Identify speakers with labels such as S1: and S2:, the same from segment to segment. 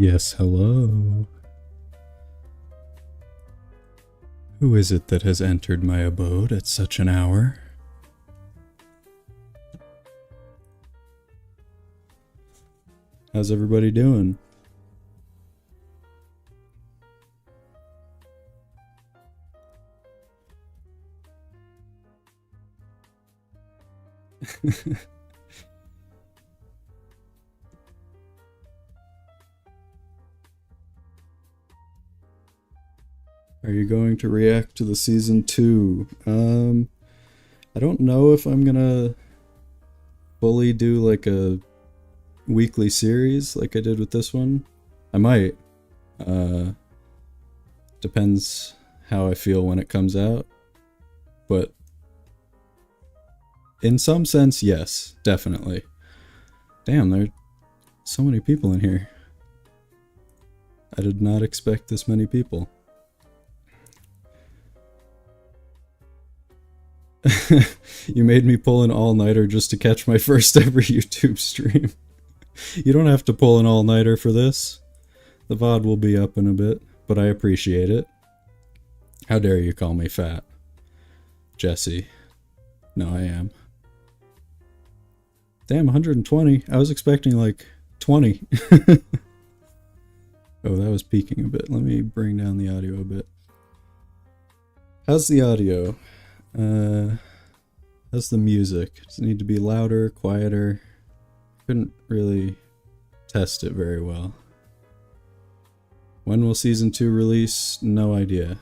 S1: Yes, hello. Who is it that has entered my abode at such an hour? How's everybody doing? Are you going to react to the season 2? I don't know if I'm gonna fully do like a weekly series like I did with this one. I might. Depends how I feel when it comes out. But in some sense, yes, definitely. Damn, there are so many people in here. I did not expect this many people. You made me pull an all-nighter just to catch my first ever YouTube stream. You don't have to pull an all-nighter for this. The VOD will be up in a bit, but I appreciate it. How dare you call me fat? Jesse. No, I am. Damn, 120. I was expecting like 20. Oh, that was peaking a bit. Let me bring down the audio a bit. How's the audio? How's the music? Does it need to be louder, quieter? Couldn't really test it very well. When will season 2 release? No idea.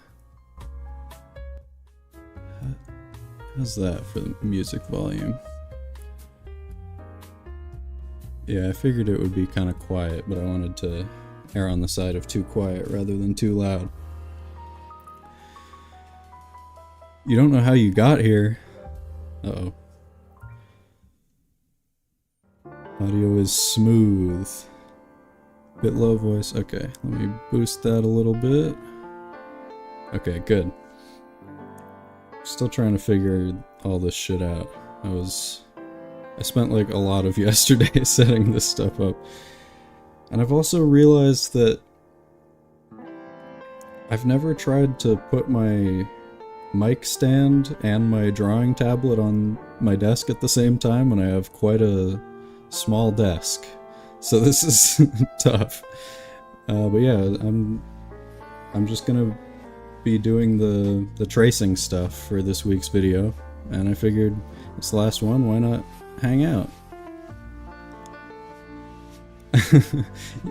S1: How's that for the music volume? Yeah, I figured it would be kind of quiet, but I wanted to err on the side of too quiet rather than too loud. You don't know how you got here. Uh-oh. Audio is smooth. Bit low voice. Okay, let me boost that a little bit. Okay, good. Still trying to figure all this shit out. I spent like a lot of yesterday setting this stuff up. And I've also realized that I've never tried to put my mic stand and my drawing tablet on my desk at the same time, and I have quite a small desk. So this is tough. But yeah, I'm just gonna be doing the tracing stuff for this week's video, and I figured it's the last one, why not hang out?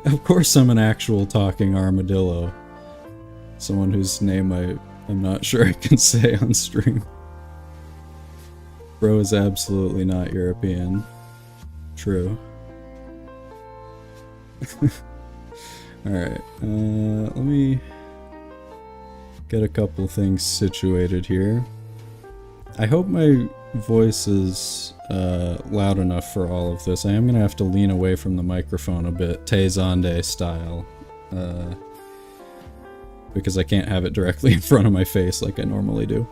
S1: Of course I'm an actual talking armadillo. Someone whose name I'm not sure I can say on stream. Bro is absolutely not European. True. Alright, let me get a couple things situated here. I hope my voice is loud enough for all of this. I am gonna have to lean away from the microphone a bit, Tay Zonde style. Because I can't have it directly in front of my face like I normally do.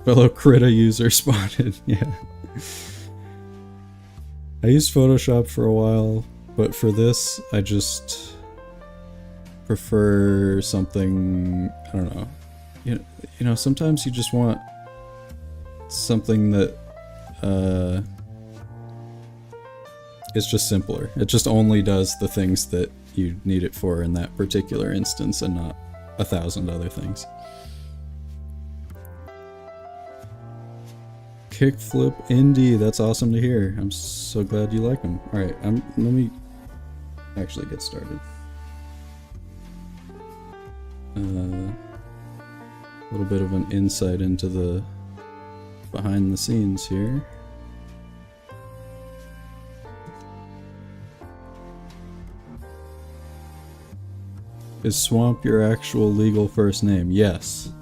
S1: Fellow Krita user spotted, yeah. I used Photoshop for a while, but for this, I just prefer something, I don't know. You know, sometimes you just want something that is just simpler. It just only does the things that you need it for in that particular instance and not 1,000 other things. Kickflip indie, that's awesome to hear. I'm so glad you like them. Alright, let me actually get started. A little bit of an insight into the behind the scenes here. Is Swamp your actual legal first name? Yes.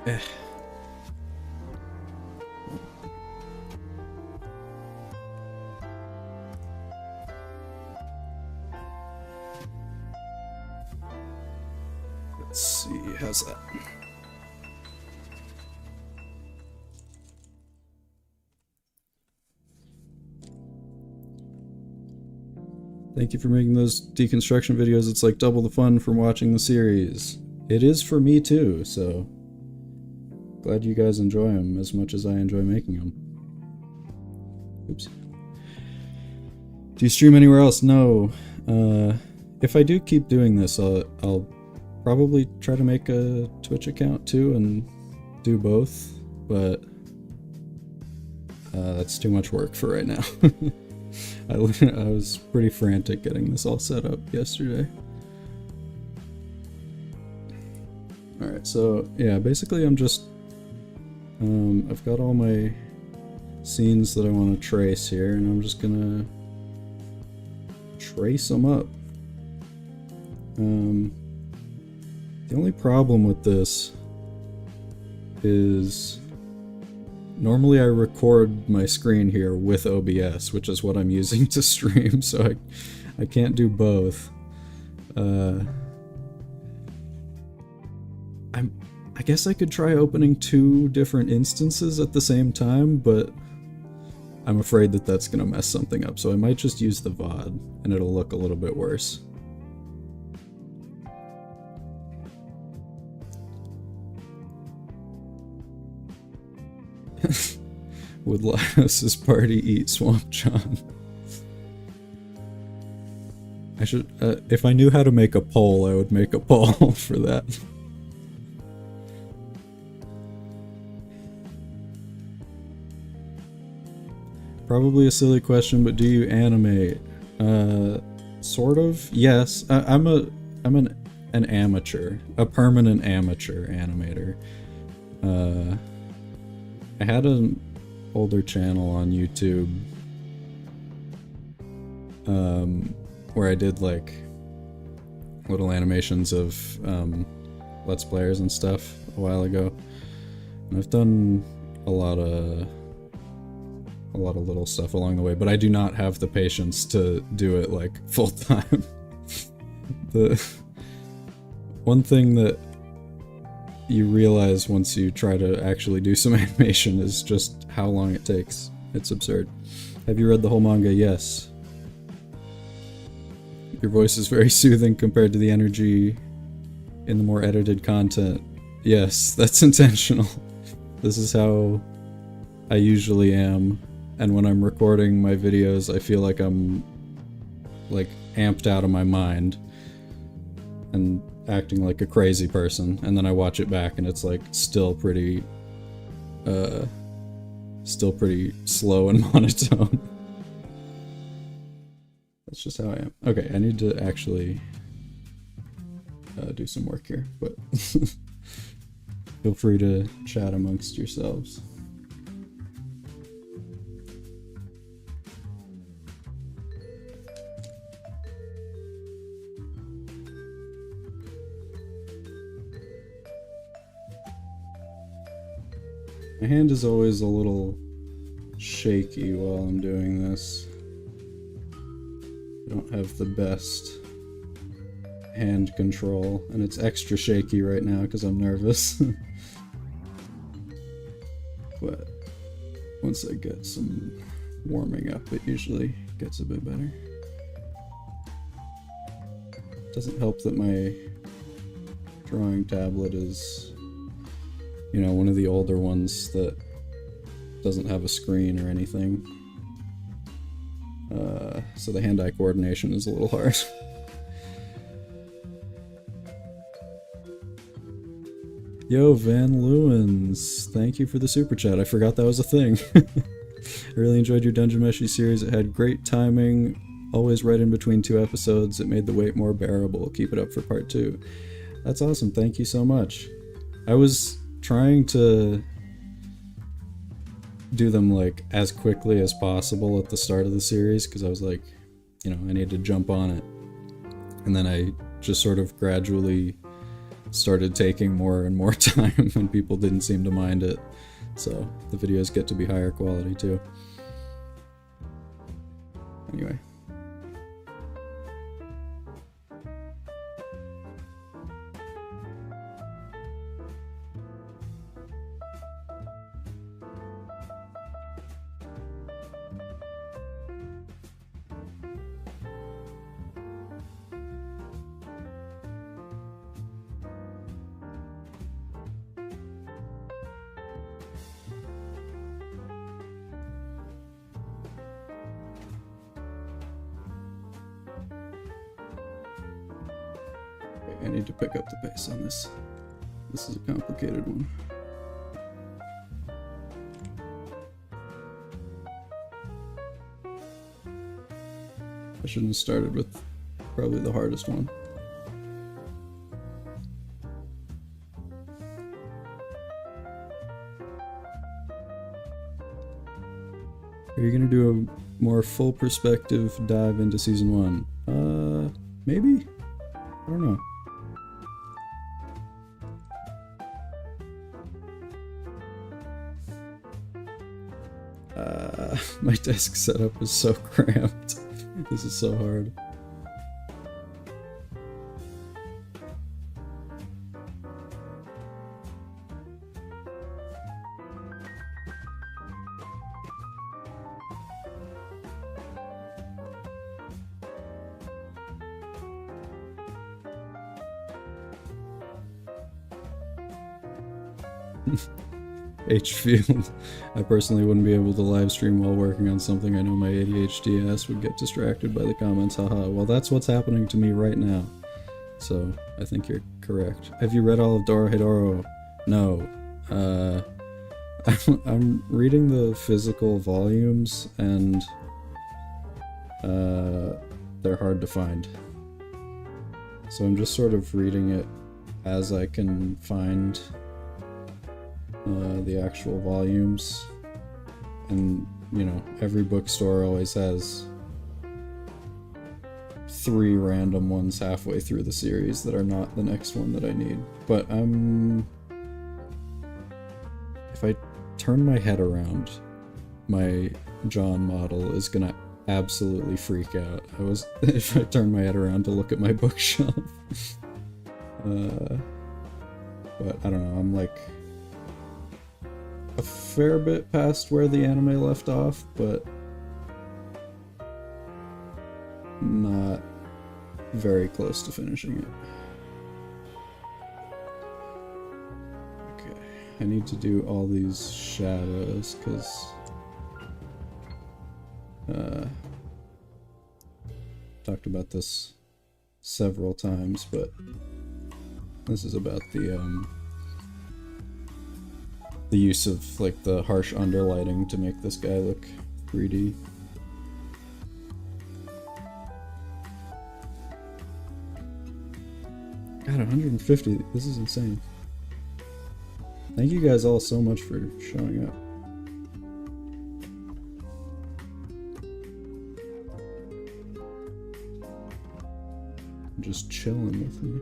S1: Eh. Let's see, how's that? Thank you for making those deconstruction videos. It's like double the fun from watching the series. It is for me too, so glad you guys enjoy them as much as I enjoy making them. Oops. Do you stream anywhere else? No. If I do keep doing this, I'll probably try to make a Twitch account too and do both, but that's too much work for right now. I was pretty frantic getting this all set up yesterday. Alright, so yeah, basically I'm just I've got all my scenes that I want to trace here, and I'm just gonna trace them up. The only problem with this is normally I record my screen here with OBS, which is what I'm using to stream, so I can't do both. I guess I could try opening 2 different instances at the same time, but I'm afraid that that's gonna mess something up, so I might just use the VOD, and it'll look a little bit worse. Would Laios's party eat Swamp John? I should, if I knew how to make a poll, I would make a poll for that. Probably a silly question, but do you animate? Sort of. Yes, I'm an amateur, a permanent amateur animator. I had an older channel on YouTube where I did like little animations of Let's Players and stuff a while ago, and I've done a lot of little stuff along the way, but I do not have the patience to do it like full time. The one thing that you realize once you try to actually do some animation is just how long it takes. It's absurd. Have you read the whole manga? Yes. Your voice is very soothing compared to the energy in the more edited content. Yes, that's intentional. This is how I usually am, and when I'm recording my videos I feel like I'm like amped out of my mind and acting like a crazy person, and then I watch it back and it's like still pretty slow and monotone. That's just how I am. Okay, I need to actually do some work here, but feel free to chat amongst yourselves. My hand is always a little shaky while I'm doing this. I don't have the best hand control, and it's extra shaky right now because I'm nervous. But once I get some warming up, it usually gets a bit better. Doesn't help that my drawing tablet is, you know, one of the older ones that doesn't have a screen or anything. So the hand-eye coordination is a little hard. Yo, Van Lewins, thank you for the super chat. I forgot that was a thing. I really enjoyed your Dungeon Meshi series. It had great timing, always right in between 2 episodes. It made the wait more bearable. Keep it up for part 2. That's awesome. Thank you so much. I was trying to do them like as quickly as possible at the start of the series because I was like, you know, I need to jump on it, and then I just sort of gradually started taking more and more time and people didn't seem to mind it. So the videos get to be higher quality too. Anyway. I need to pick up the pace on this. This is a complicated one. I shouldn't have started with probably the hardest one. Are you gonna do a more full perspective dive into season 1? Maybe? I don't know. My desk setup is so cramped. This is so hard. H-Field. I personally wouldn't be able to live stream while working on something. I know my ADHD ass would get distracted by the comments, haha. Well, that's what's happening to me right now. So, I think you're correct. Have you read all of Dorohedoro? No. I'm reading the physical volumes, and they're hard to find. So I'm just sort of reading it as I can find the actual volumes, and you know, every bookstore always has 3 random ones halfway through the series that are not the next one that I need. But if I turn my head around, my Jawn model is gonna absolutely freak out. If I turn my head around to look at my bookshelf. But I don't know, I'm like a fair bit past where the anime left off, but not very close to finishing it. Okay, I need to do all these shadows because talked about this several times, but this is about the use of like the harsh underlighting to make this guy look 3D. God, 150, this is insane. Thank you guys all so much for showing up. Just chilling with me.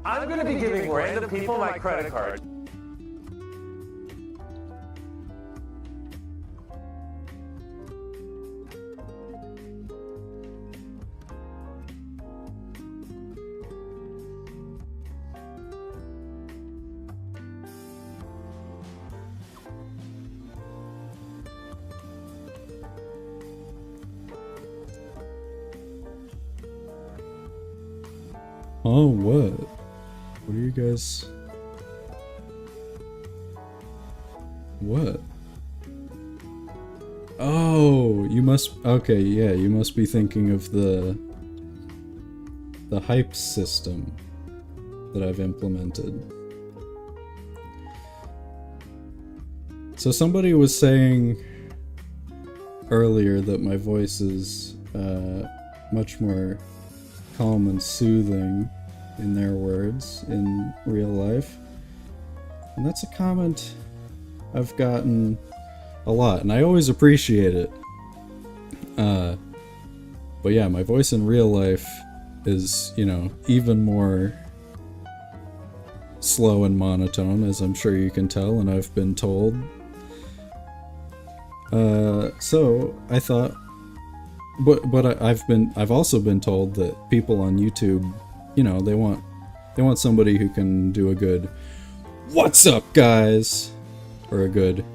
S2: I'm gonna be giving random people my credit card.
S1: Oh, what? What are you guys... What? Oh, you must... Okay, yeah, you must be thinking of the hype system that I've implemented. So somebody was saying earlier that my voice is much more calm and soothing, in their words, in real life. And that's a comment I've gotten a lot, and I always appreciate it. But But yeah, my voice in real life is, you know, even more slow and monotone, as I'm sure you can tell, and I've been told. So I thought, but I've also been told that people on YouTube, you know, they want somebody who can do a good "What's up, guys?" or a good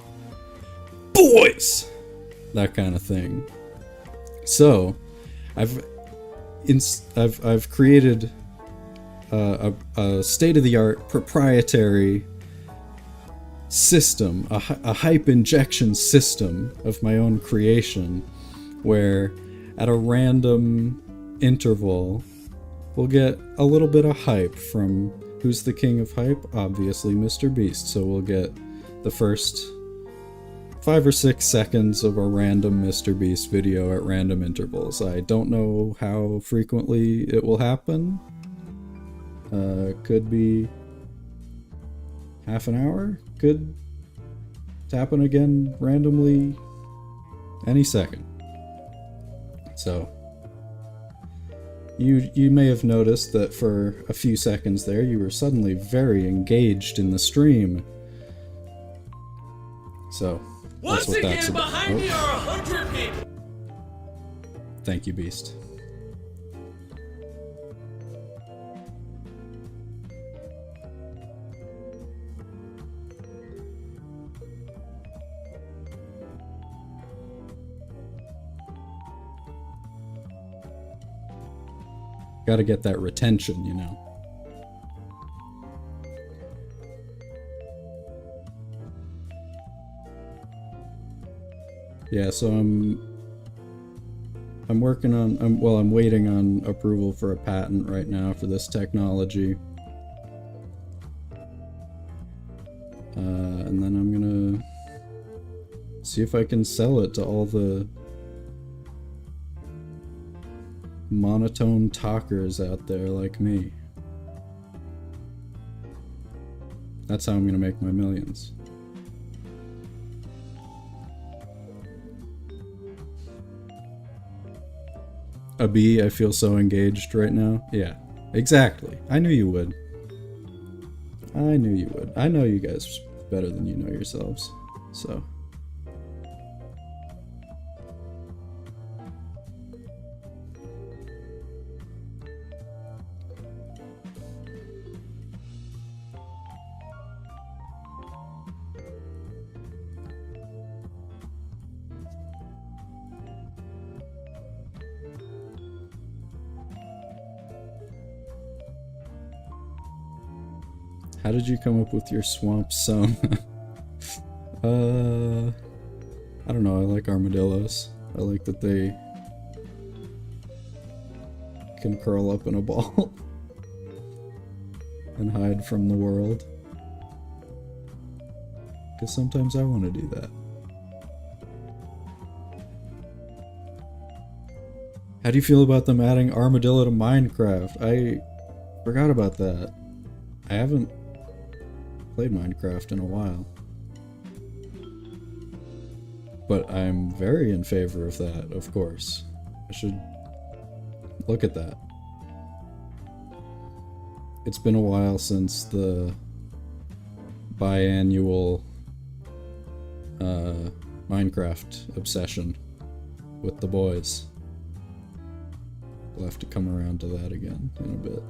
S1: "Boys," that kind of thing. So I've created a state-of-the-art proprietary system, a hype injection system of my own creation, where at a random interval we'll get a little bit of hype from who's the king of hype? Obviously Mr. Beast. So we'll get the first 5 or 6 seconds of a random Mr. Beast video at random intervals. I don't know how frequently it will happen. Could be half an hour. Could happen again randomly any second. So you may have noticed that for a few seconds there you were suddenly very engaged in the stream. So that's what that's about. Behind me are 100 people. Thank you, Beast. Gotta get that retention, you know. Yeah, so I'm working on, I'm waiting on approval for a patent right now for this technology. And then I'm gonna see if I can sell it to all the monotone talkers out there like me. That's how I'm gonna make my millions. A bee, I feel so engaged right now. Yeah, exactly. I knew you would. I knew you would. I know you guys better than you know yourselves. So. How did you come up with your swamp song? I don't know, I like armadillos. I like that they can curl up in a ball and hide from the world. Because sometimes I want to do that. How do you feel about them adding armadillo to Minecraft? I forgot about that. I haven't played Minecraft in a while. But I'm very in favor of that, of course. I should look at that. It's been a while since the biannual Minecraft obsession with the boys. We'll have to come around to that again in a bit.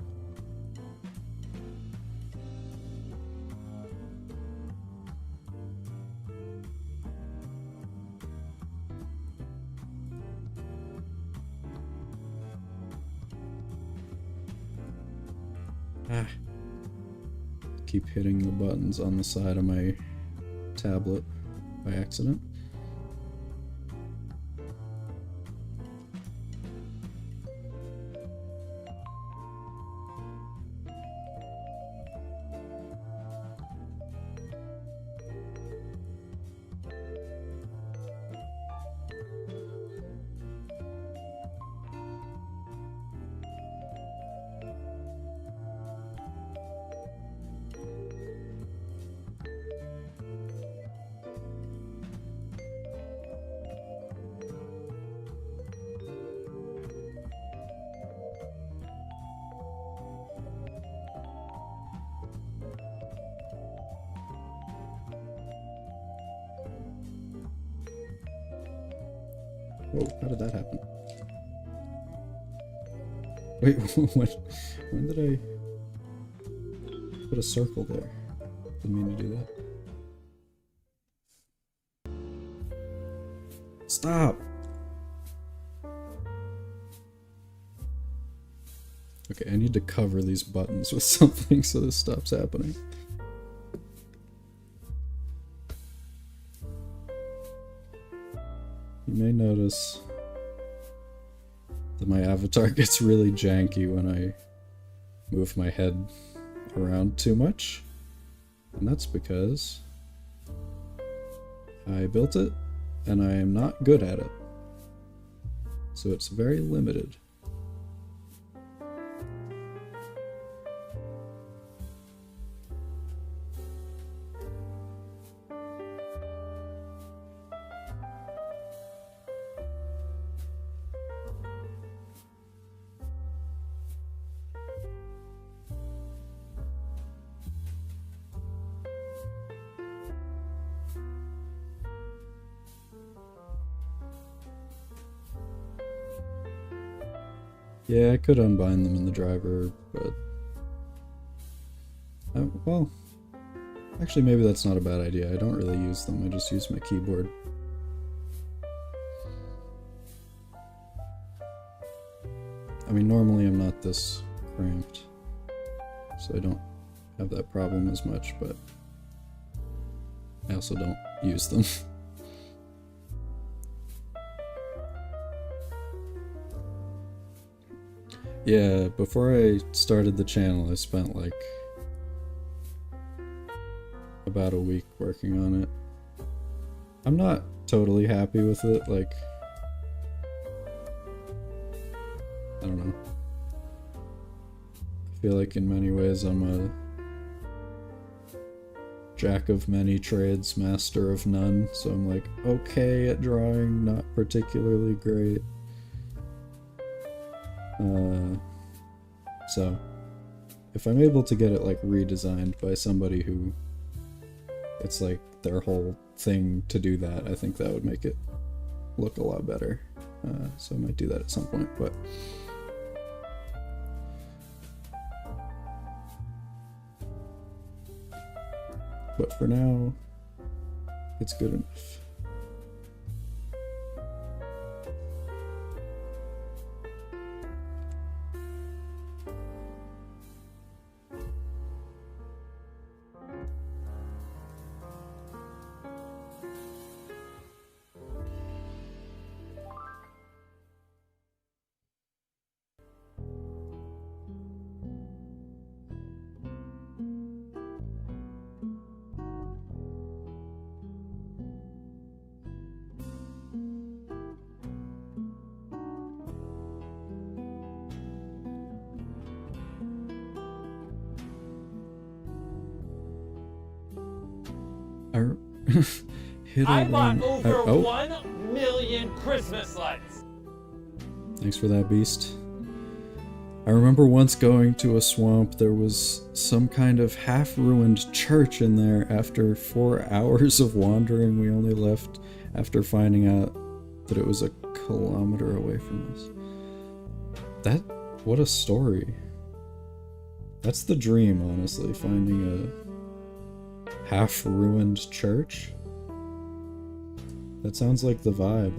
S1: Keep hitting the buttons on the side of my tablet by accident. Whoa, how did that happen? Wait, when did I put a circle there? Didn't mean to do that. Stop! Okay, I need to cover these buttons with something so this stops happening. You may notice that my avatar gets really janky when I move my head around too much. And that's because I built it and I am not good at it. So it's very limited. Yeah, I could unbind them in the driver, but... well... Actually, maybe that's not a bad idea. I don't really use them, I just use my keyboard. I mean, normally I'm not this cramped, so I don't have that problem as much, but... I also don't use them. Yeah, before I started the channel, I spent like about a week working on it. I'm not totally happy with it, like, I don't know. I feel like in many ways I'm a jack of many trades, master of none, so I'm like okay at drawing, not particularly great. So, if I'm able to get it like redesigned by somebody who it's like their whole thing to do that, I think that would make it look a lot better. So I might do that at some point, but for now, it's good enough.
S2: I bought over 1 million Christmas lights.
S1: Thanks for that, Beast. I remember once going to a swamp. There was some kind of half-ruined church in there. After 4 hours of wandering, we only left after finding out that it was a kilometer away from us. What a story. That's the dream, honestly, finding a half-ruined church. That sounds like the vibe.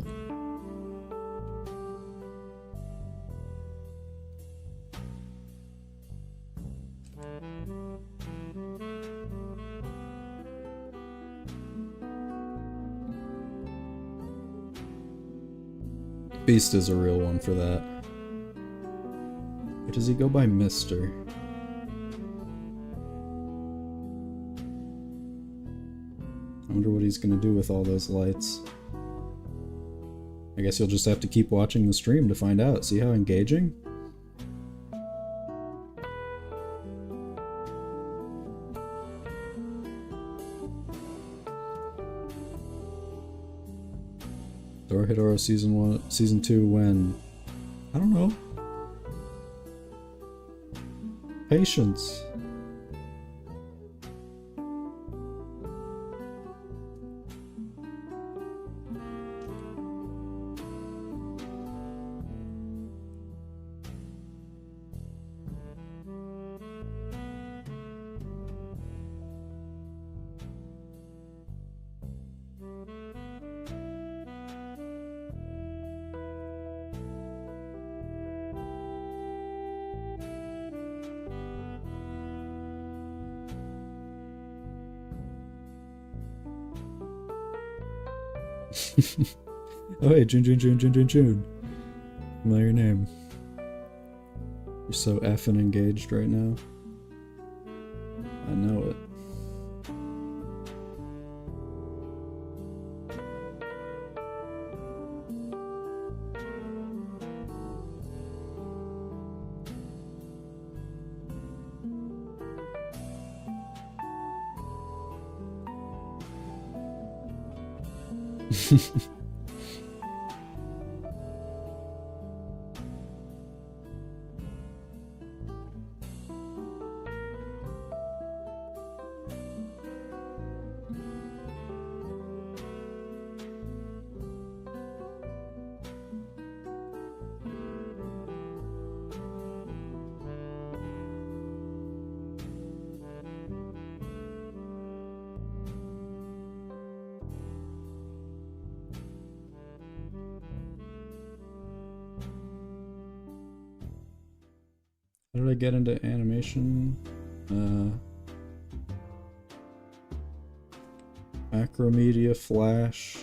S1: Beast is a real one for that. Or does he go by Mister? I wonder what he's gonna do with all those lights. I guess you'll just have to keep watching the stream to find out. See how engaging? Dorohedoro season 2 when? I don't know. Patience. Oh hey, June. Familiar name. You're so effing engaged right now. I know it. How did I get into animation? Macromedia, Flash,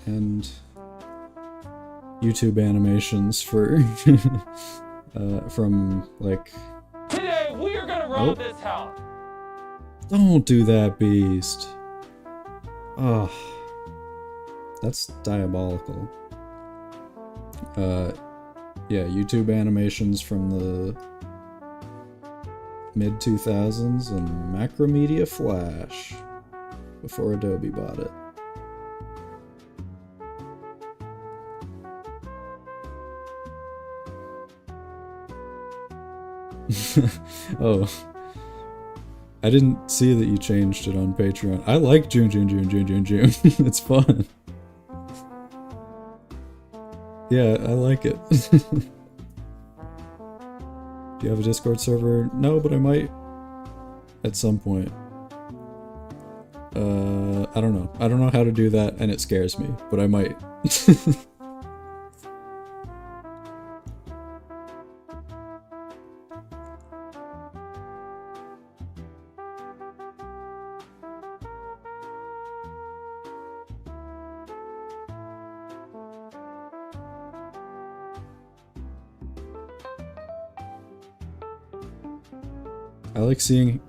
S1: and YouTube animations for from like.
S2: Today we are gonna rob this house.
S1: Don't do that, Beast. Oh, that's diabolical. Yeah, YouTube animations from the mid-2000s and Macromedia Flash before Adobe bought it. Oh, I didn't see that you changed it on Patreon. I like June. It's fun. Yeah, I like it. Do you have a Discord server? No, but I might at some point. I don't know. I don't know how to do that, and it scares me, but I might. I like seeing...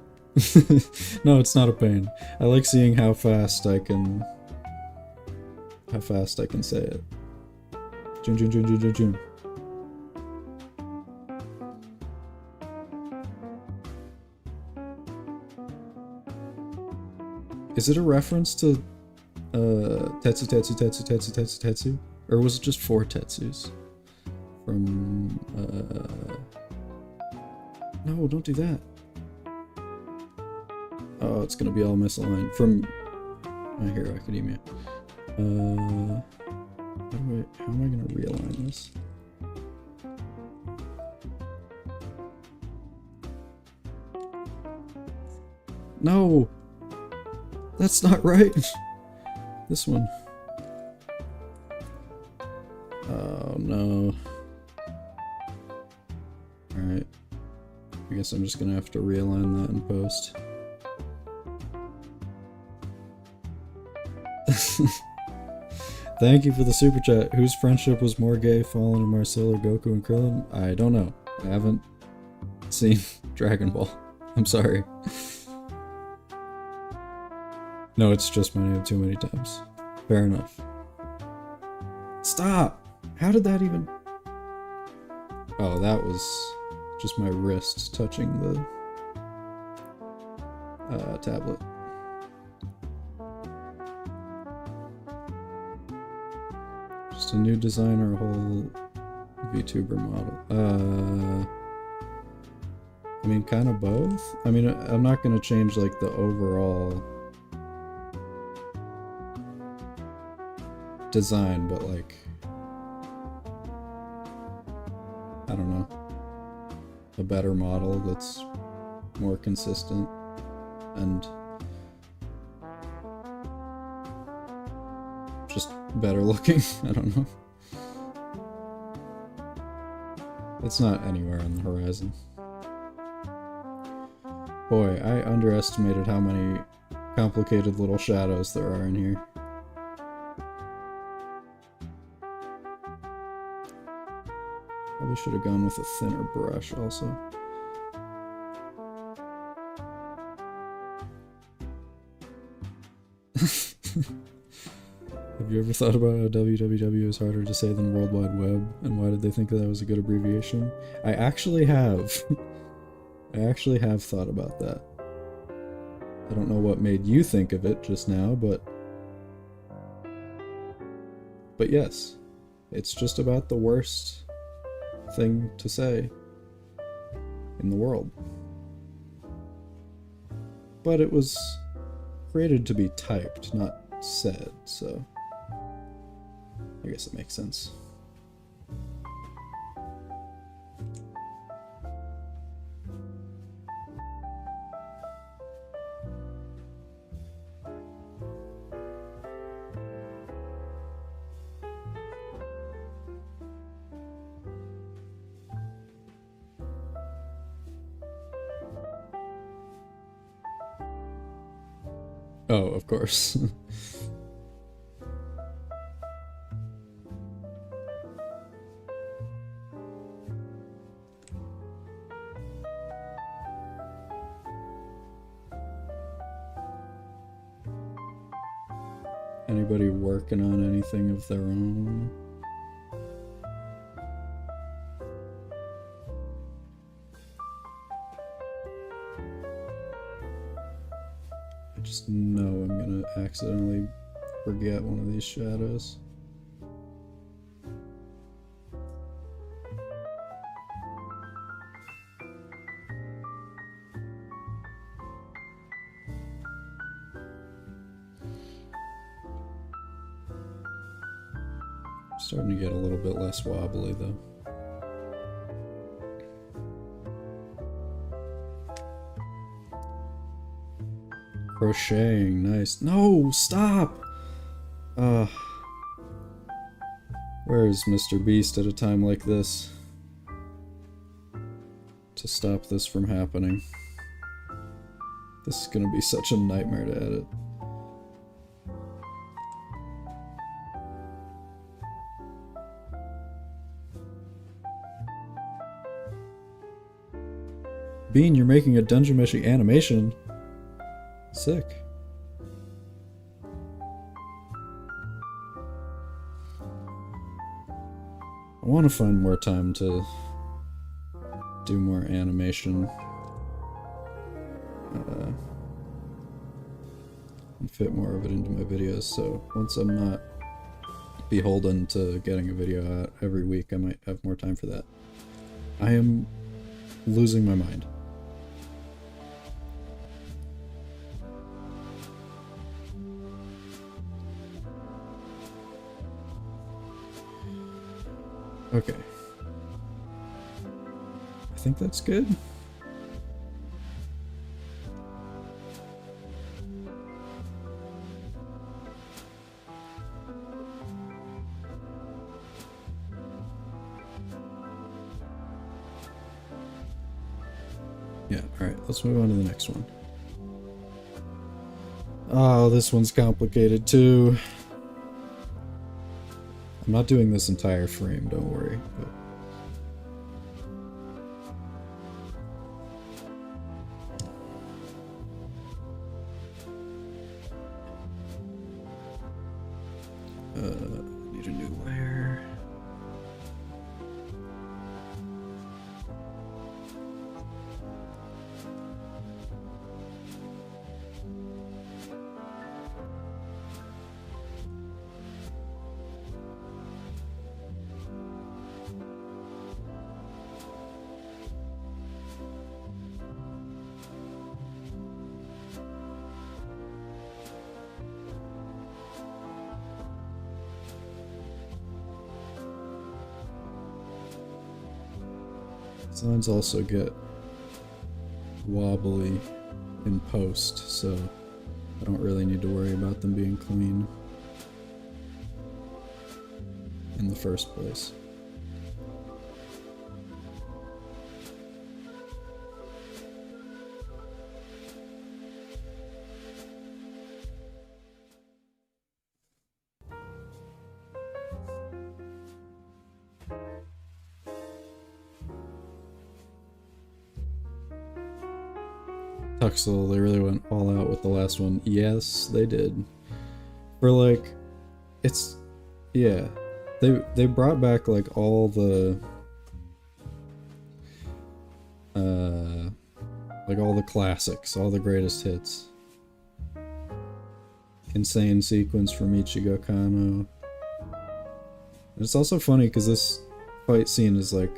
S1: No, it's not a pain. I like seeing how fast I can... say it. June. Is it a reference to Tetsu? Or was it just 4 Tetsus? From no, don't do that. Oh, it's gonna be all misaligned. From My Hero Academia. How am I gonna realign this? No! That's not right! This one. Oh no. Alright. I guess I'm just gonna have to realign that in post. Thank you for the super chat. Whose friendship was more gay, Fallen and Marcel or Goku and Krillin? I don't know. I haven't seen Dragon Ball. I'm sorry. No, it's just my name too many times. Fair enough. Stop! How did that even... Oh, that was just my wrist touching the tablet. Just a new design or a whole VTuber model? I mean, kind of both. I mean, I'm not going to change, like, the overall design, but, like, I don't know, a better model that's more consistent and just better looking. I don't know. It's not anywhere on the horizon. Boy, I underestimated how many complicated little shadows there are in here. Probably should have gone with a thinner brush also. Have you ever thought about how www is harder to say than World Wide Web, and why did they think that was a good abbreviation? I actually have. I actually have thought about that. I don't know what made you think of it just now, but yes, it's just about the worst thing to say in the world. But it was created to be typed, not said, so I guess it makes sense. Oh, of course. Anybody working on anything of their own? I just know I'm gonna accidentally forget one of these shadows. Starting to get a little bit less wobbly though. Crocheting, nice. No, stop! Where is Mr. Beast at a time like this? To stop this from happening. This is gonna be such a nightmare to edit. Bean, you're making a Dungeon Meshi animation? Sick. I want to find more time to do more animation. And fit more of it into my videos, so once I'm not beholden to getting a video out every week, I might have more time for that. I am losing my mind. Okay. I think that's good. Yeah, alright, let's move on to the next one. Oh, this one's complicated too. I'm not doing this entire frame, don't worry. Need a new layer. Designs also get wobbly in post, so I don't really need to worry about them being clean in the first place. Tuxel, they really went all out with the last one. Yes, they did. For like, it's, yeah, they brought back like all the, like all the classics, all the greatest hits. Insane sequence from Ichigo Kano. And it's also funny because this fight scene is like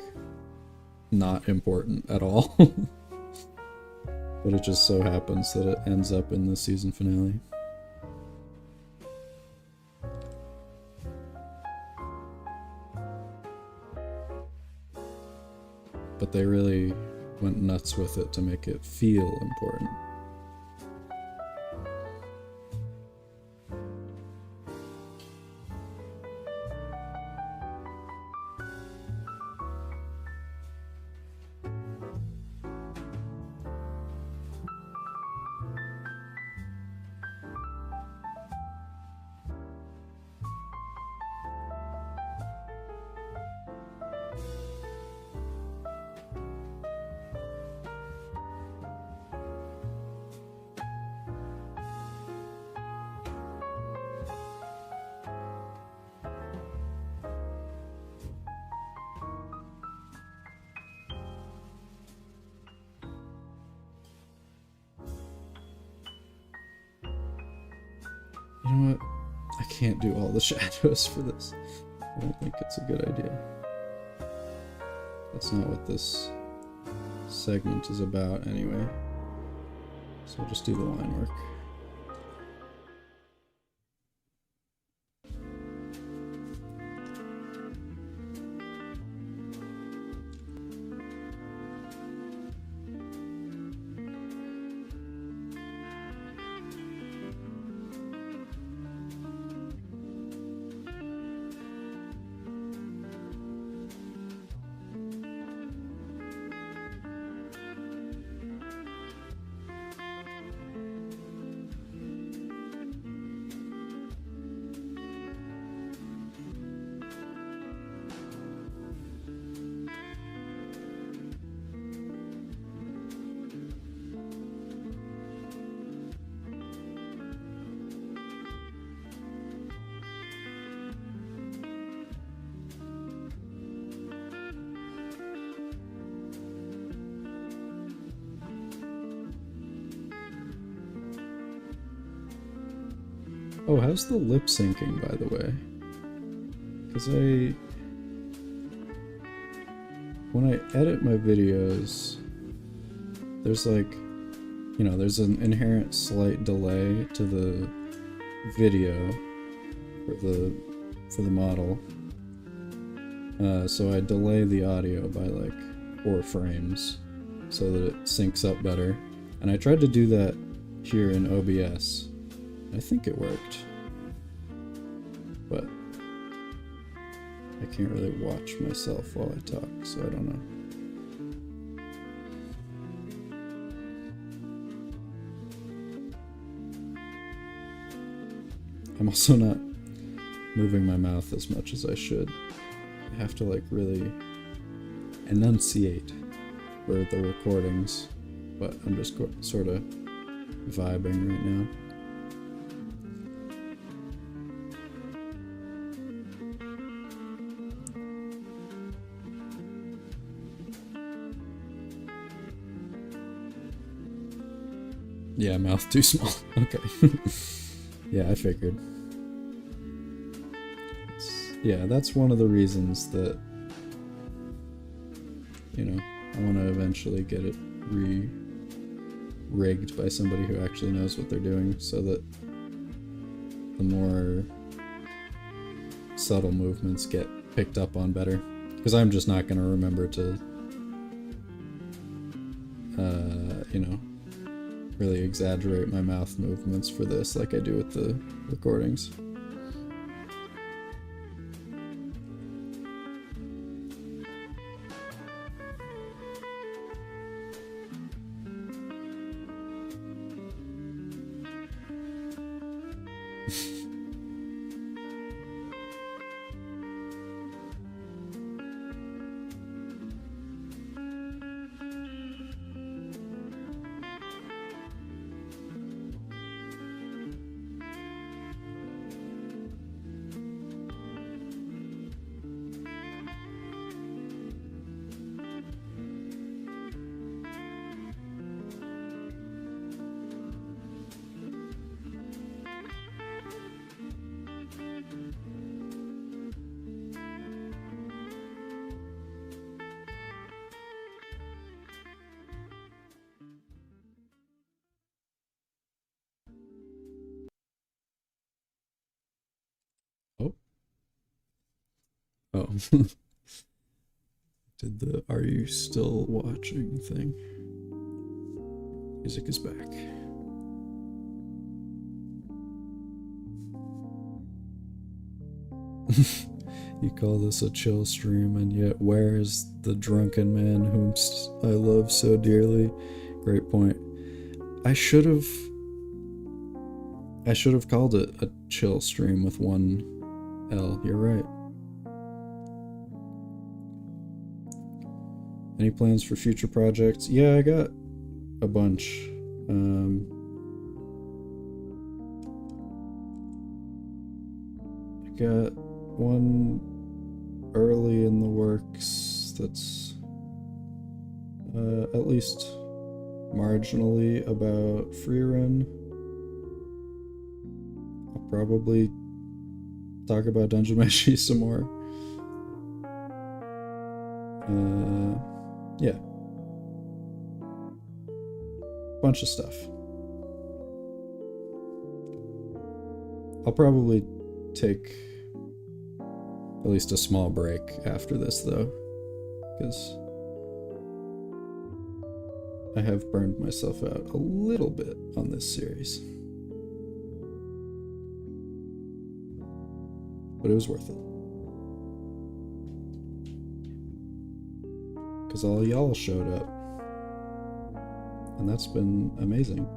S1: not important at all. But it just so happens that it ends up in the season finale. But they really went nuts with it to make it feel important. You know what? I can't do all the shadows for this. I don't think it's a good idea. That's not what this segment is about anyway. So I'll just do the line work. Oh, how's the lip syncing, by the way? Because when I edit my videos, there's like, you know, there's an inherent slight delay to the video for the model. So I delay the audio by like 4 frames so that it syncs up better. And I tried to do that here in OBS. I think it worked, but I can't really watch myself while I talk, so I don't know. I'm also not moving my mouth as much as I should. I have to like really enunciate for the recordings, but I'm just sort of vibing right now. Yeah, mouth too small. Okay. Yeah, I figured. Yeah, that's one of the reasons that, you know, I want to eventually get it rigged by somebody who actually knows what they're doing, so that the more subtle movements get picked up on better. Because I'm just not going to remember to, you know, really exaggerate my mouth movements for this like I do with the recordings. Did the "Are you still watching" thing. Music is back. You call this a chill stream, and yet where is the drunken man whom I love so dearly? Great point. I should have called it a chill stream with one L. You're right. Any plans for future projects? Yeah, I got a bunch. I got one early in the works that's at least marginally about freerun. I'll probably talk about Dungeon Meshi some more. Yeah. Bunch of stuff. I'll probably take at least a small break after this, though, because I have burned myself out a little bit on this series. But it was worth it. Because all y'all showed up. And that's been amazing.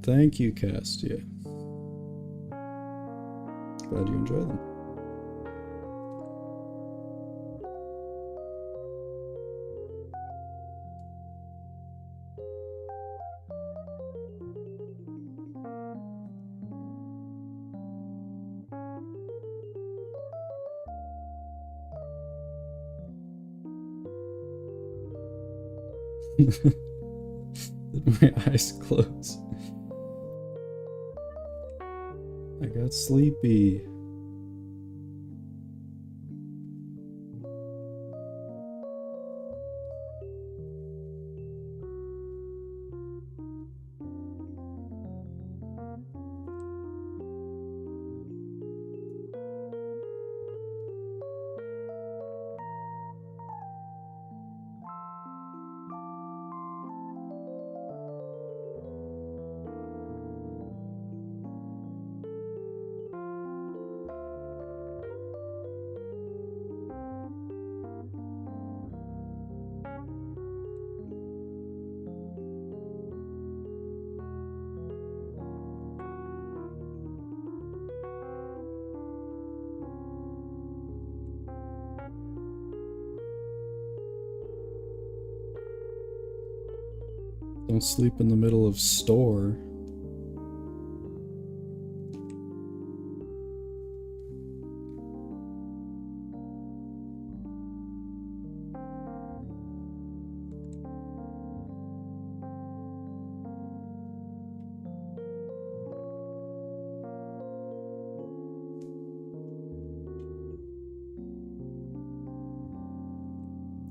S1: Thank you, Castia. Glad you enjoy them. Did my eyes close? I got sleepy. Don't sleep in the middle of store.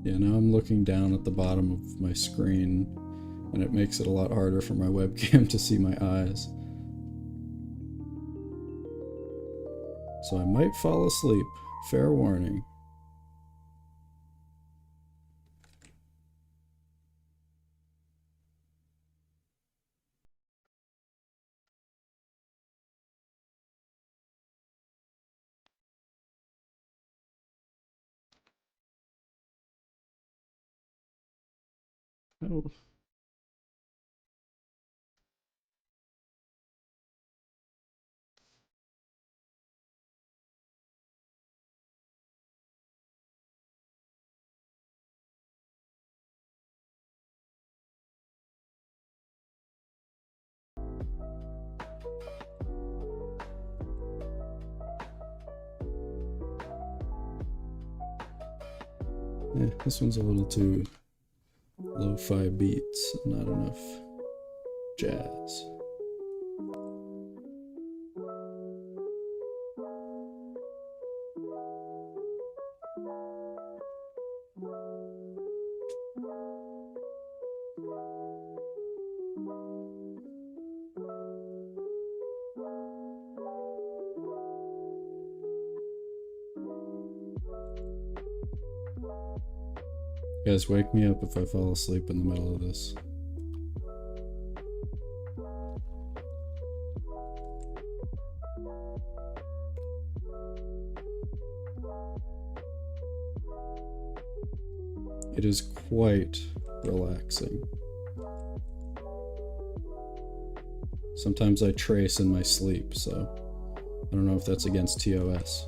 S1: Yeah, now I'm looking down at the bottom of my screen, and it makes it a lot harder for my webcam to see my eyes. So I might fall asleep. Fair warning. Oh. This one's a little too lo-fi beats, not enough jazz. Guys, wake me up if I fall asleep in the middle of this. It is quite relaxing. Sometimes I trace in my sleep, so I don't know if that's against TOS.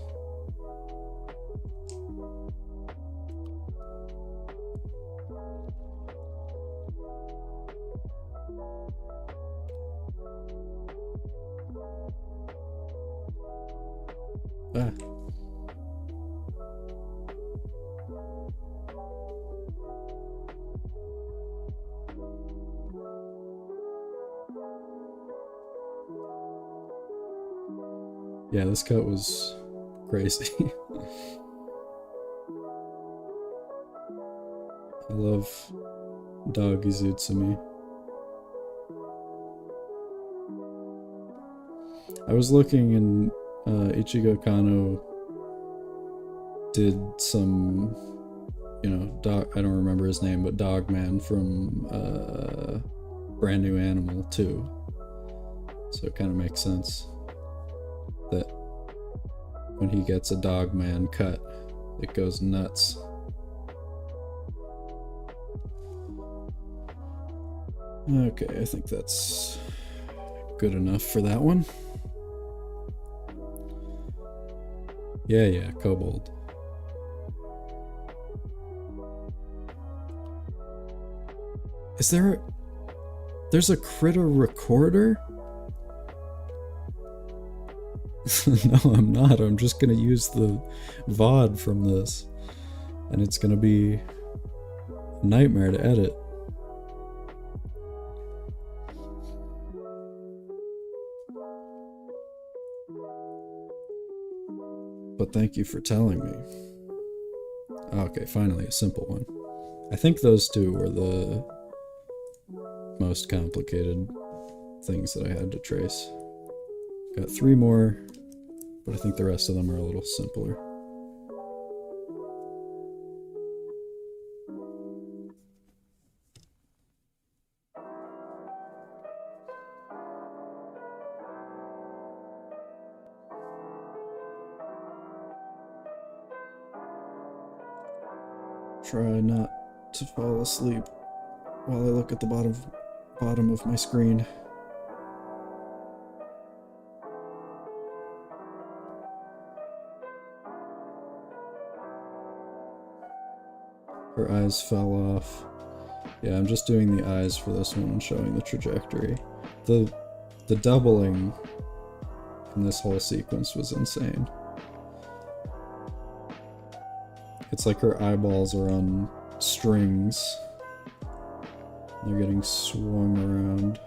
S1: Ah. Yeah, this cut was crazy. I love Dog Izutsumi. I was looking and Ichigo Kano did some, you know, I don't remember his name, but Dogman from Brand New Animal too. So it kind of makes sense that when he gets a Dogman cut, it goes nuts. Okay, I think that's good enough for that one. Yeah, Kobold. Is there's a critter recorder? No, I'm not. I'm just gonna use the VOD from this. And it's gonna be a nightmare to edit. But thank you for telling me. Okay, finally a simple one. I think those two were the most complicated things that I had to trace. Got 3 more, but I think the rest of them are a little simpler. Try not to fall asleep while I look at the bottom of my screen. Her eyes fell off. Yeah, I'm just doing the eyes for this one and showing the trajectory. The doubling in this whole sequence was insane. It's like her eyeballs are on strings. They're getting swung around.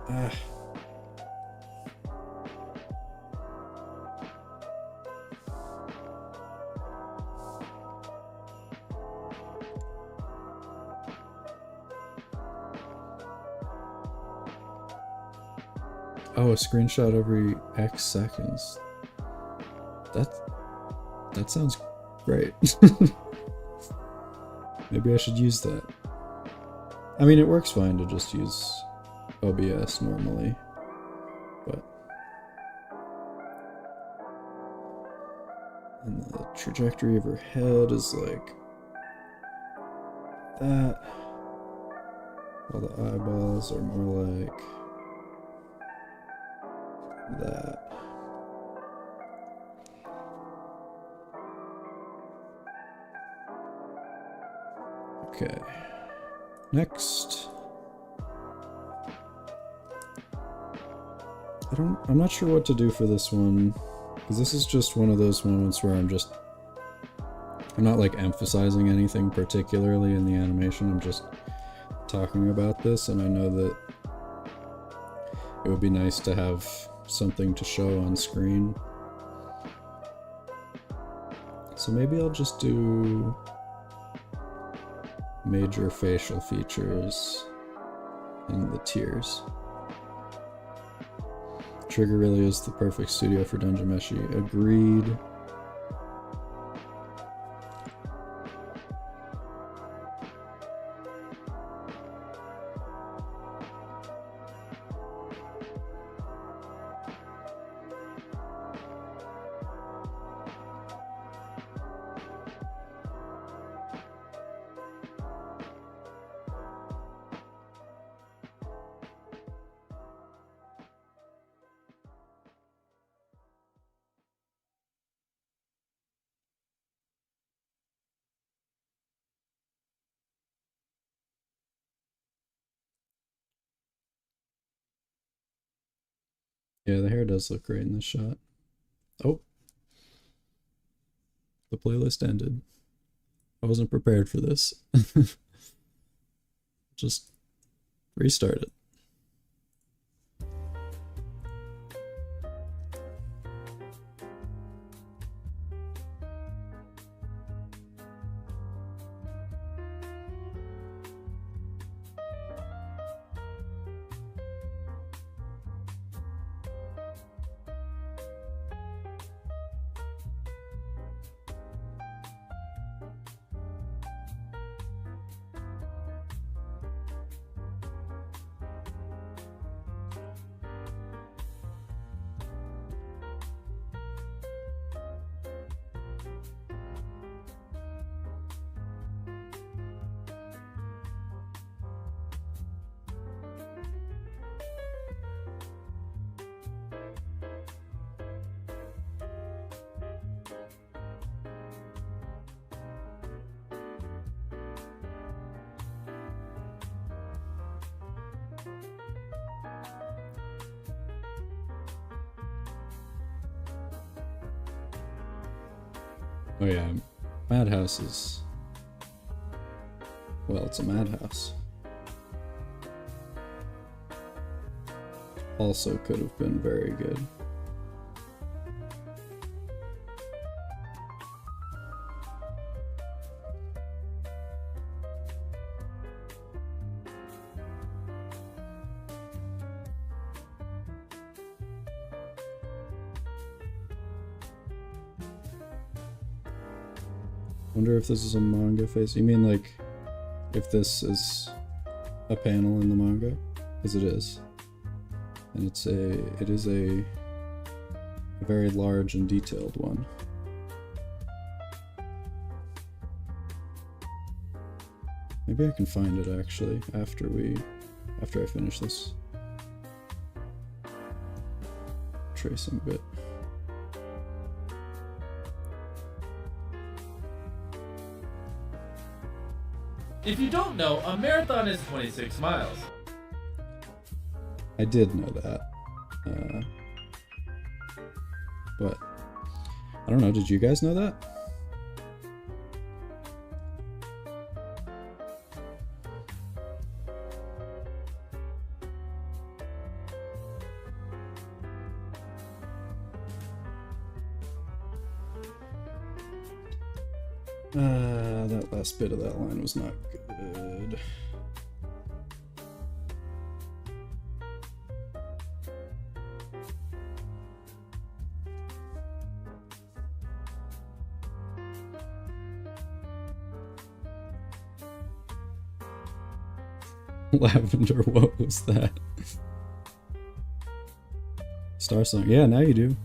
S1: Ah. Oh, a screenshot every X seconds. That sounds great. Maybe I should use that. I mean, it works fine to just use OBS normally, but... And the trajectory of her head is like that, while the eyeballs are more like that. Okay. Next. I'm not sure what to do for this one, Because this is just one of those moments where I'm not like emphasizing anything particularly in the animation, I'm just talking about this, and I know that it would be nice to have something to show on screen. So maybe I'll just do major facial features in the tiers. Trigger really is the perfect studio for Dungeon Meshi. Agreed. Yeah, the hair does look great in this shot. Oh. The playlist ended. I wasn't prepared for this. Just restart it. Oh yeah, Madhouse is... well, it's a madhouse. Also could have been very good. Wonder if this is a manga face. You mean like if this is a panel in the manga? Because it is. And it is a very large and detailed one. Maybe I can find it actually after I finish this tracing bit.
S2: If you don't know, a marathon is 26 miles.
S1: I did know that. But I don't know, did you guys know that? That last bit of that line was not good. Lavender, what was that? Star Song. Yeah, now you do.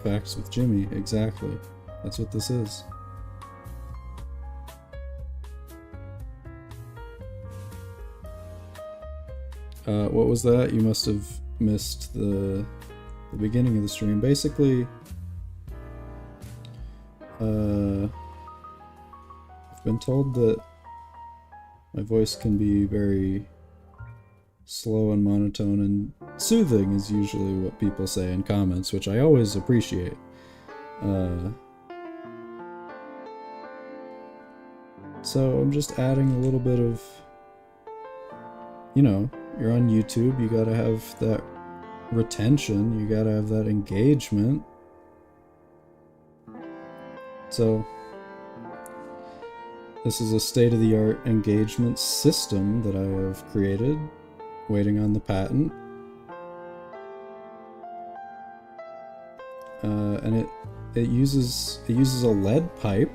S1: Facts with Jimmy, exactly. That's what this is. What was that? You must have missed the beginning of the stream. Basically, I've been told that my voice can be very slow and monotone, and Soothing is usually what people say in comments, which I always appreciate. So I'm just adding a little bit of, you know, you're on YouTube, you gotta have that retention, you gotta have that engagement. So this is a state-of-the-art engagement system that I have created, waiting on the patent. And it uses a lead pipe,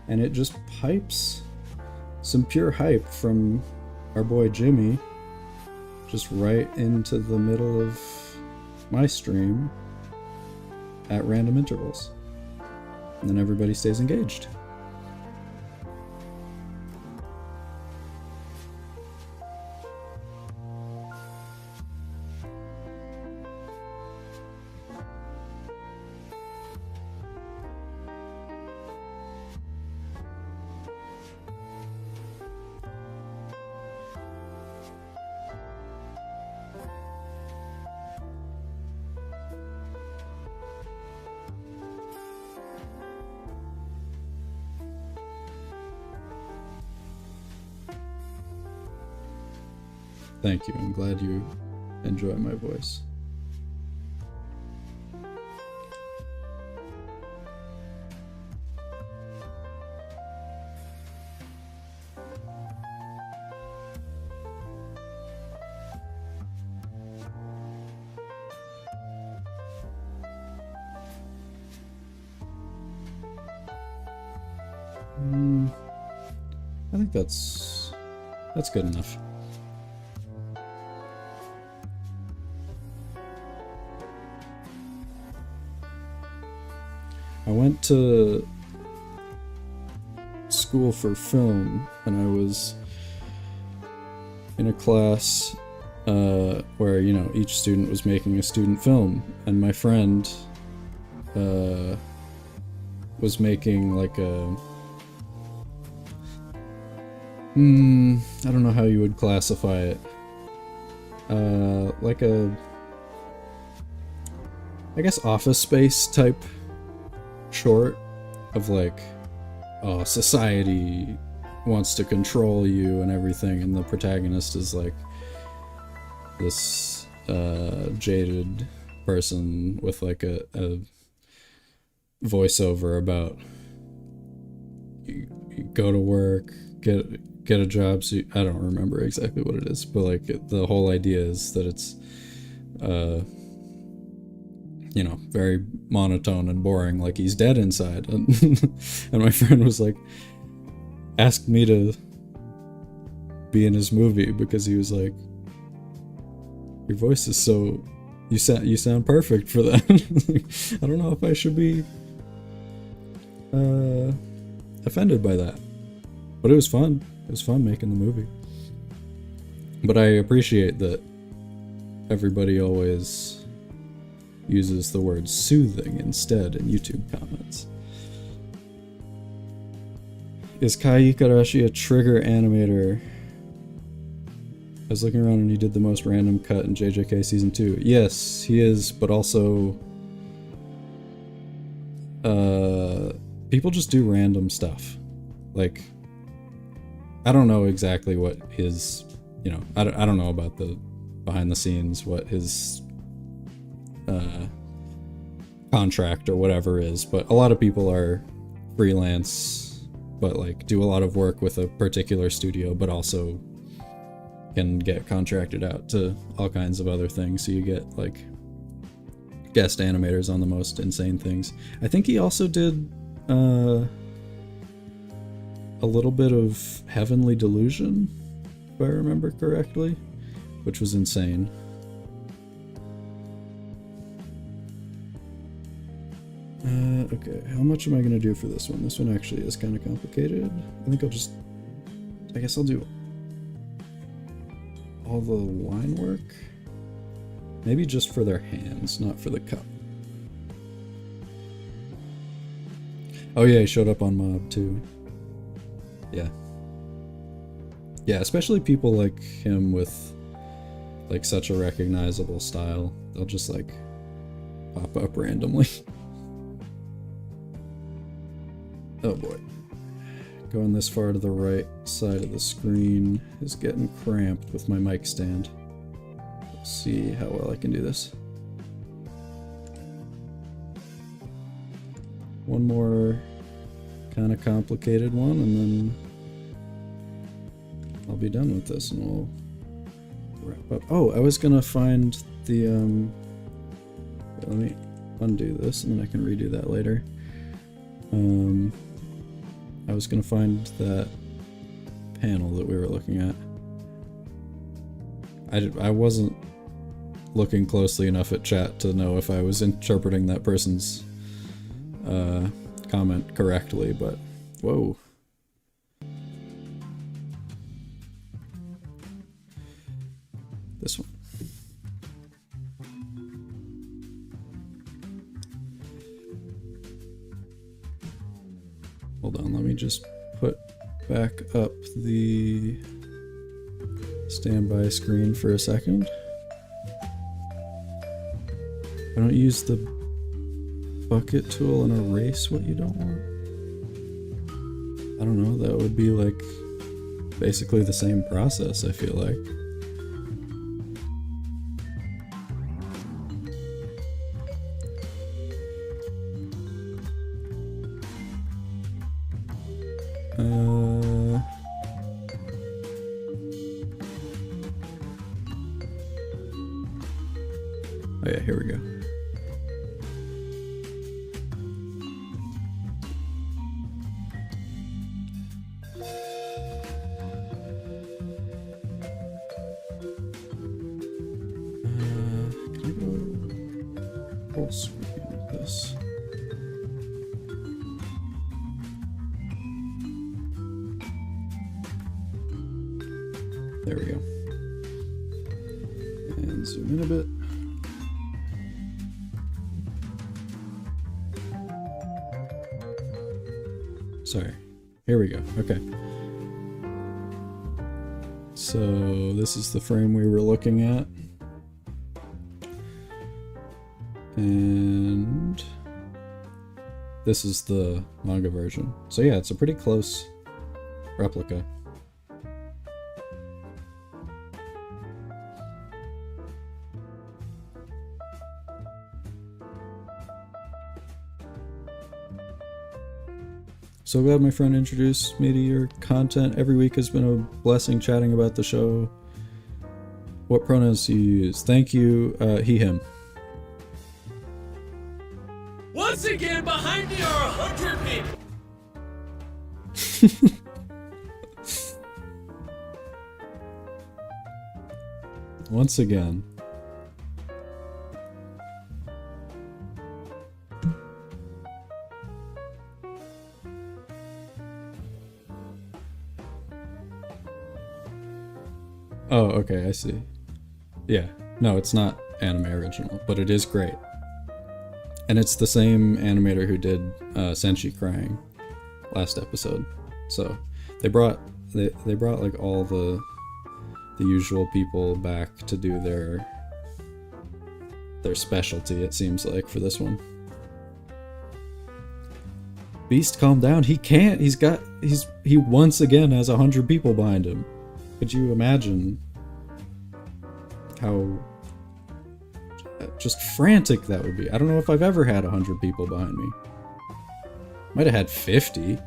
S1: and it just pipes some pure hype from our boy Jimmy just right into the middle of my stream at random intervals. And then everybody stays engaged. Thank you, I'm glad you enjoy my voice. I think that's good enough. I went to school for film, and I was in a class where, you know, each student was making a student film, and my friend was making like a I don't know how you would classify it. Like a, I guess, Office Space type short of like, oh, society wants to control you and everything, and the protagonist is like this jaded person with like a voiceover about you go to work, get a job. So I don't remember exactly what it is, but like the whole idea is that it's you know, very monotone and boring, like he's dead inside. And, and my friend was like, asked me to be in his movie because he was like, your voice is so, you sound perfect for that. I don't know if I should be offended by that, but it was fun. It was fun making the movie. But I appreciate that everybody always uses the word soothing instead in YouTube comments. Is Kai Ikarashi a trigger animator? I was looking around and he did the most random cut in JJK Season 2. Yes, he is, but also people just do random stuff. Like, I don't know exactly what his, you know, I don't know about the behind the scenes, what his contract or whatever is, but a lot of people are freelance, but like do a lot of work with a particular studio, but also can get contracted out to all kinds of other things. So you get like guest animators on the most insane things. I think he also did a little bit of Heavenly Delusion, if I remember correctly, which was insane. Okay, how much am I gonna do for this one? This one actually is kind of complicated. I think I guess I'll do all the line work. Maybe just for their hands, not for the cup. Oh yeah, he showed up on Mob too. Yeah. Yeah, especially people like him with like such a recognizable style. They'll just like pop up randomly. Oh boy. Going this far to the right side of the screen is getting cramped with my mic stand. Let's see how well I can do this. One more kind of complicated one, and then I'll be done with this and we'll wrap up. Oh, I was gonna find the let me undo this and then I can redo that later. I was gonna find that panel that we were looking at. I wasn't looking closely enough at chat to know if I was interpreting that person's comment correctly, but whoa. This one. Hold on, let me just put back up the standby screen for a second. I don't use the bucket tool and erase what you don't want. I don't know, that would be like basically the same process, I feel like. Oh yeah, here we go. Can I go full screen with this? There we go. And zoom in a bit. Sorry. Here we go. Okay. So this is the frame we were looking at. And this is the manga version. So yeah, it's a pretty close replica. So glad my friend introduced me to your content. Every week has been a blessing chatting about the show. What pronouns do you use? Thank you, he, him.
S2: Once again, behind me are 100 people.
S1: Once again. Oh, okay, I see. Yeah, no, it's not anime original, but it is great. And it's the same animator who did Senshi crying last episode. So they brought like all the usual people back to do their specialty, it seems like, for this one. Beast, calm down. He can't. He once again has 100 people behind him. Could you imagine how just frantic that would be? I don't know if I've ever had 100 people behind me. Might have had 50.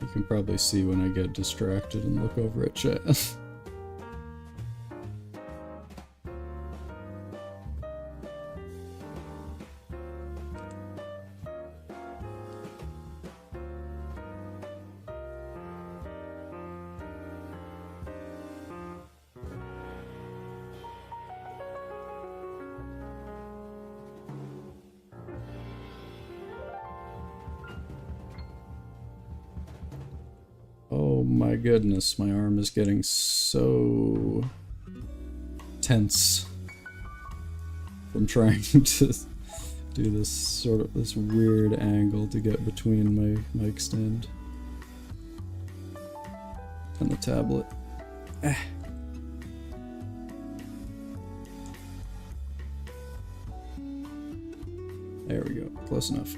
S1: You can probably see when I get distracted and look over at chat. Oh my goodness, my arm is getting so tense from trying to do this weird angle to get between my mic stand and the tablet. Ah. There we go, close enough.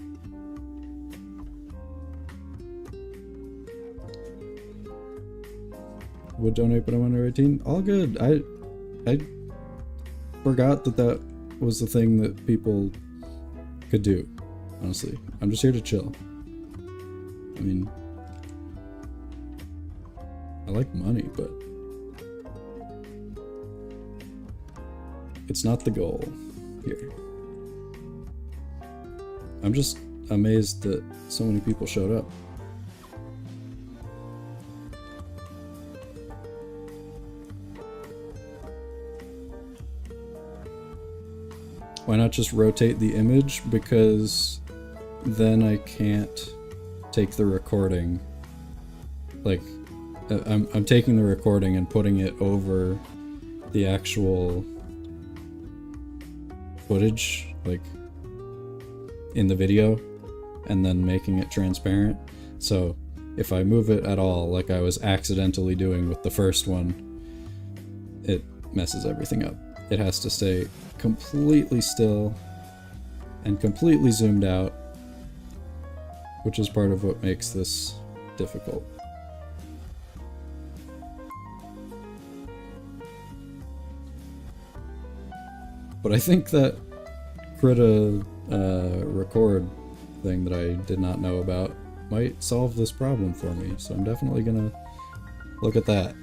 S1: Would donate, but I'm under 18. All good. I forgot that was the thing that people could do. Honestly, I'm just here to chill. I mean, I like money, but it's not the goal here. I'm just amazed that so many people showed up. Why not just rotate the image? Because then I can't take the recording. Like, I'm taking the recording and putting it over the actual footage, like, in the video, and then making it transparent. So if I move it at all, like I was accidentally doing with the first one, it messes everything up. It has to stay completely still and completely zoomed out, which is part of what makes this difficult. But I think that Krita record thing that I did not know about might solve this problem for me, so I'm definitely gonna look at that.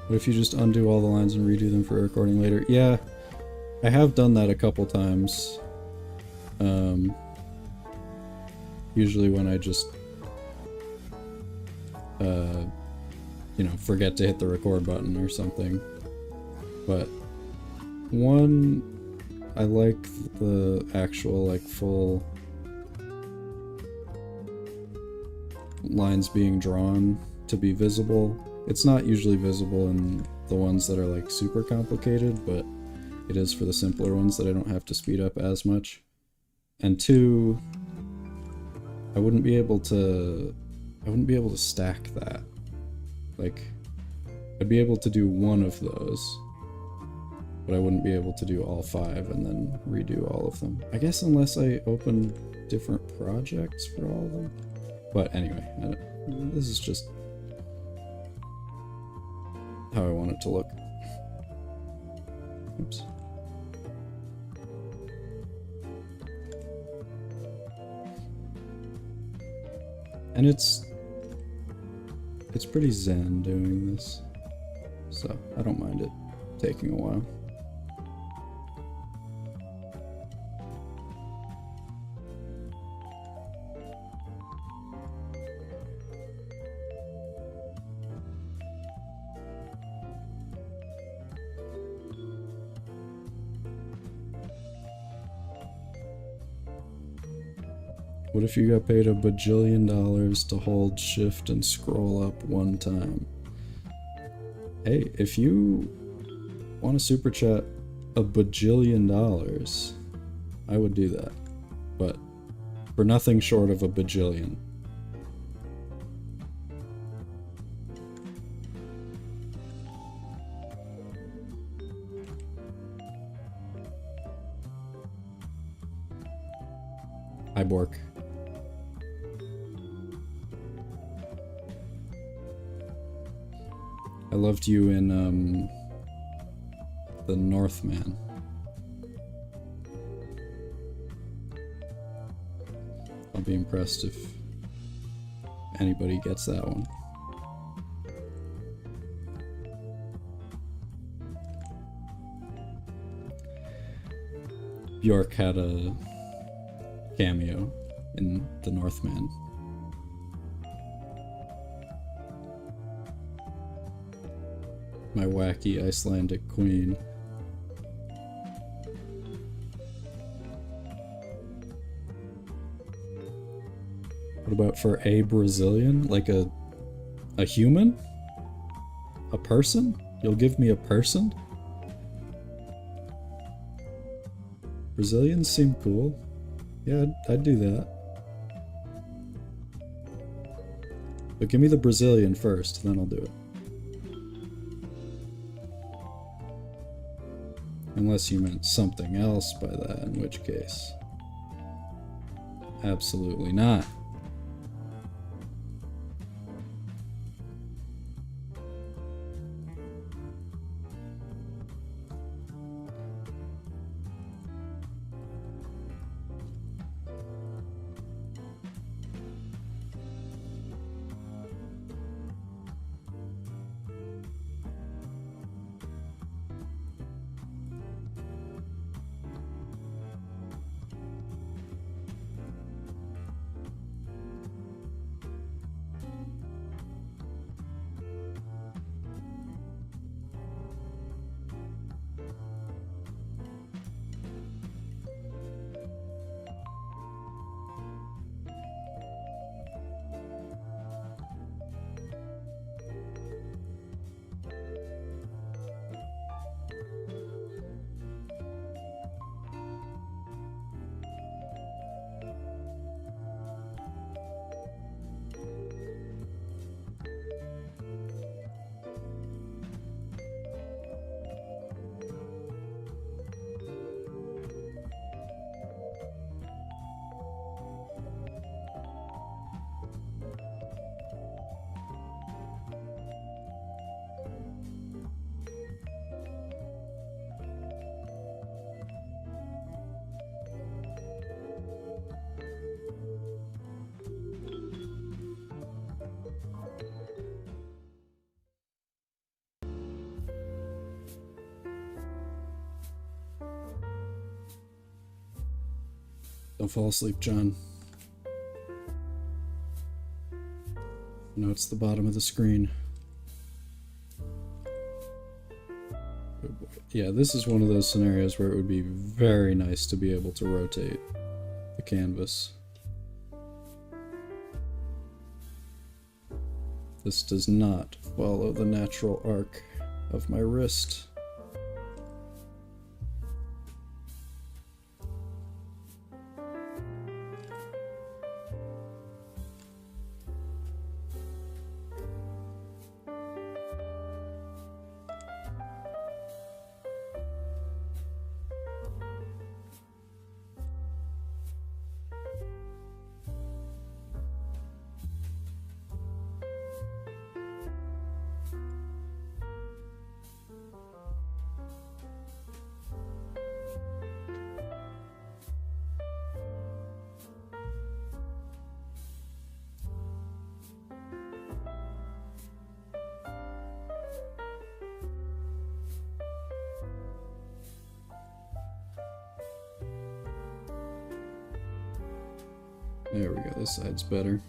S1: What if you just undo all the lines and redo them for recording later? Yeah, I have done that a couple times. Usually when I just, you know, forget to hit the record button or something. But one, I like the actual, like, full lines being drawn to be visible. It's not usually visible in the ones that are, like, super complicated, but it is for the simpler ones that I don't have to speed up as much. And two, I wouldn't be able to stack that. Like, I'd be able to do one of those, but I wouldn't be able to do all 5 and then redo all of them. I guess unless I open different projects for all of them. But anyway, this is just how I want it to look. Oops. And it's pretty zen doing this, so I don't mind it taking a while. What if you got paid $1 bajillion to hold shift and scroll up one time? Hey, if you want to super chat $1 bajillion, I would do that. But for nothing short of $1 bajillion. Hi, Bork. I loved you in, The Northman. I'll be impressed if anybody gets that one. Bjork had a cameo in The Northman. My wacky Icelandic queen. What about for a Brazilian? Like a human? A person? You'll give me a person? Brazilians seem cool. Yeah, I'd do that. But give me the Brazilian first, then I'll do it. Unless you meant something else by that, in which case... absolutely not. Don't fall asleep, John. No, it's the bottom of the screen. Yeah, this is one of those scenarios where it would be very nice to be able to rotate the canvas. This does not follow the natural arc of my wrist. There we go, this side's better.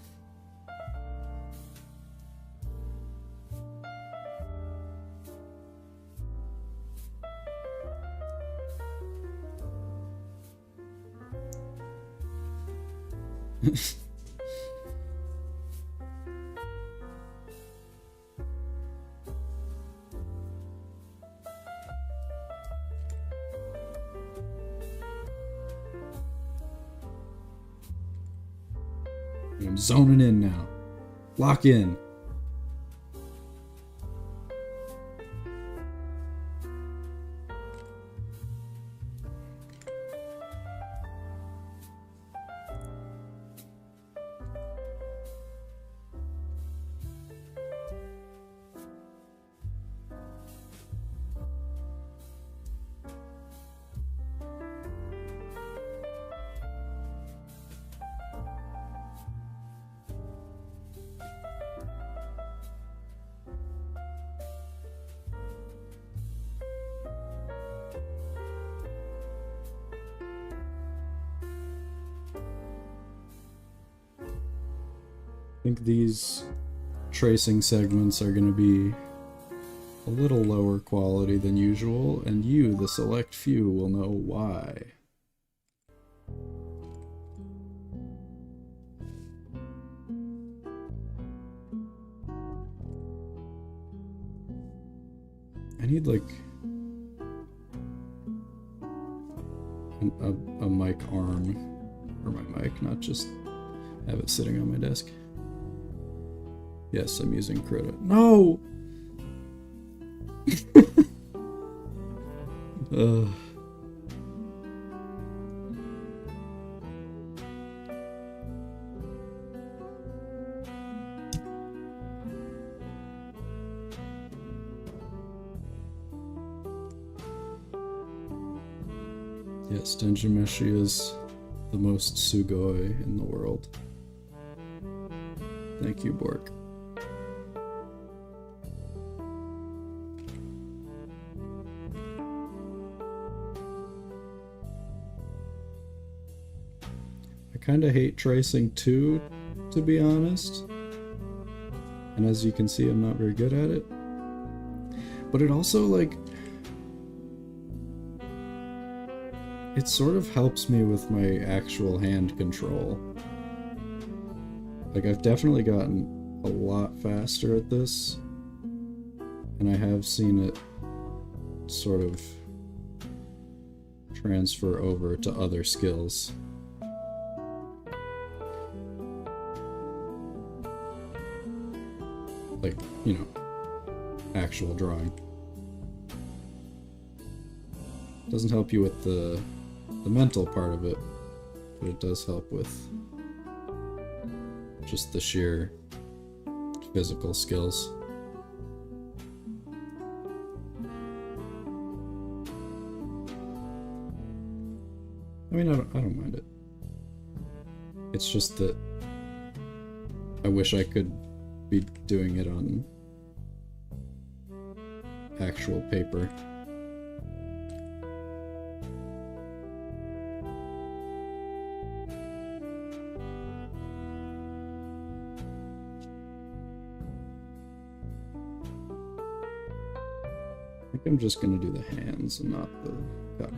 S1: I'm zoning in now. Lock in. think these tracing segments are going to be a little lower quality than usual, and you, the select few, will know why. I need, like, a mic arm for my mic, not just have it sitting on my desk. Yes, I'm using Krita. No! Yes, Dungeon Meshi is the most sugoi in the world. Thank you, Bork. I kinda hate tracing too, to be honest. And as you can see, I'm not very good at it. But it also, like, it sort of helps me with my actual hand control. Like, I've definitely gotten a lot faster at this, and I have seen it sort of transfer over to other skills. Like, you know, actual drawing. Doesn't help you with the mental part of it, but it does help with just the sheer physical skills. I mean, I don't mind it. It's just that I wish I could be doing it on actual paper. I think I'm just gonna do the hands and not the cup.